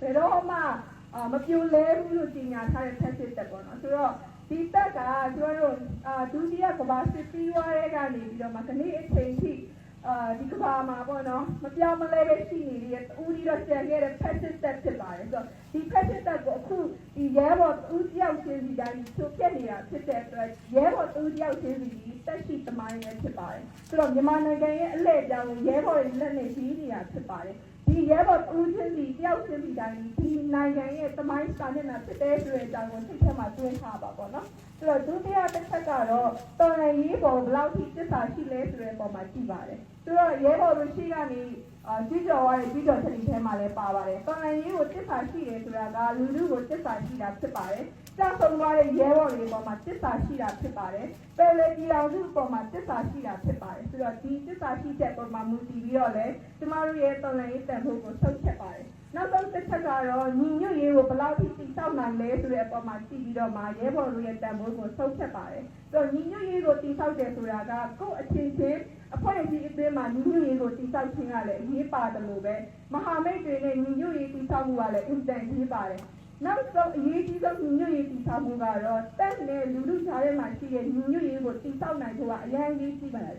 ဘယ်တော့မှမပြိုလဲဘူးလို့ကြီးညာထားတဲ့ passive တက်ပေါ့နော်ဆိုတော့ဒီတက်ကကျွန်တော်တို့ဒုတိယကမ္ဘာစစ်ပြီးသွားတဲ့ကနေပြီးတော့မှခဏအချိန်ထိဒီကဘာမှာပေါ့နော်မပြောင်းမလဲပဲရှိနေတဲ့ဦးဒီတော့ကျန်ခဲ့တဲ့ passive တက်ဖြစ်ပါတယ်ဆိုတော့ဒီ passive တက်ကိုအခုဒီရဲဘော်ဦးတယောက်ချင်းစီတိုင်းသူပြက်နေတာဖြစ်တဲ့အတွက်ရဲဘော်ဦးတယောက်ချင်းစီတက်ရှိသမိုင်းပဲဖြစ်ပါတယ်ဆိုတော့မြန်မာနိုင်ငံရဲ့အလဲအပြောင်းကိုရဲဘော်တွေလက်နဲ့ကြီးနေတာဖြစ်ပါတယ်ဒီရဲဘော်ဦးချင်းစီတယောက်ချင်းစီတိုင်းဒီနိုင်ငံရဲ့သမိုင်းစာမျက်နှာဖြစ်တဲ့ဆိုတဲ့အကြောင်းကိုသိချင်မှတွင်းထားပါပေါ့နော်ဆိုတော့ဒုတိယတစ်ချက်ကတော့တော်လှန်ရေးပေါ်ဘယ်လောက်ထိသစ္စာရှိလဲဆိုတဲ့အပေါ်မှာကြည့်ပါတယ်ဆိုတော့ရဲဘော်တို့ရှိကနေကြီးကျော်သွားတဲ့ကြီးကျော်ချက်တွေထဲမှာလည်းပါပါတယ်တော်လှန်ရေးကိုသစ္စာရှိတယ်ဆိုတာကလူလူကိုသစ္စာရှိတာဖြစ်ပါတယ်ကြောက်ဆုံးသွားတဲ့ရဲဘော်တွေပေါ်မှာသစ္စာရှိတာဖြစ်ပါတယ်ပယ်လေပြည်တော်စုပေါ်မှာသစ္စာရှိတာဖြစ်ပါတယ်ဆိုတော့ဒီသစ္စာရှိချက်ပေါ်မှာမူတည်ပြီးတော့လည်းကျမတို့ရဲ့တော်လှန်ရေးတန်ဖိုးကိုထုတ်ချက်ပါတယ်နောက်ဆုံးတစ်ချက်ကတော့ညီညွတ်ရေးကိုဘယ်လောက်ထိတည်ဆောက်နိုင်လဲဆိုတဲ့အပေါ်မှာကြည့်ပြီးတော့မှရဲဘော်တို့ရဲ့တန်ဖိုးကိုထုတ်ချက်ပါတယ်ဆိုတော့ညီညွတ်ရေးကိုတည်ဆောက်တယ်ဆိုတာကကိုယ့်အချင်းချင်းအဖွဲ့အစည်းအသွင်မှာညီညွတ်ရေးကိုတည်ဆောက်ခြင်းကလည်းအရေးပါတယ်လို့ပဲမဟာမိတ်တွေနဲ့ညီညွတ်ရေးတည်ဆောက်မှုကလည်းအင်တန်ရေးပါတယ်နောက်ဆုံးအရေးကြီးဆုံးညီညွတ်ရေးတည်ဆောက်မှုကတော့တက်နဲ့လူလူကြားထဲမှာရှိတဲ့ညီညွတ်ရေးကိုတည်ဆောက်နိုင်ဖို့ကအရင်ကြီးရှိပါတယ်